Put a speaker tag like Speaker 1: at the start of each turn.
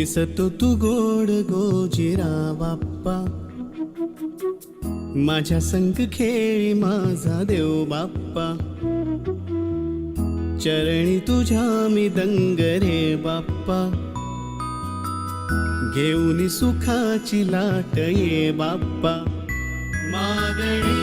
Speaker 1: दिसतो तू गोड गोजिरा बाप्पा, माझ्या संग खेळी माझा देव बाप्पा, चरणी तुझ्या मी दंग रे बाप्पा, घेऊन सुखाची लाट ये बाप्पा, मागणी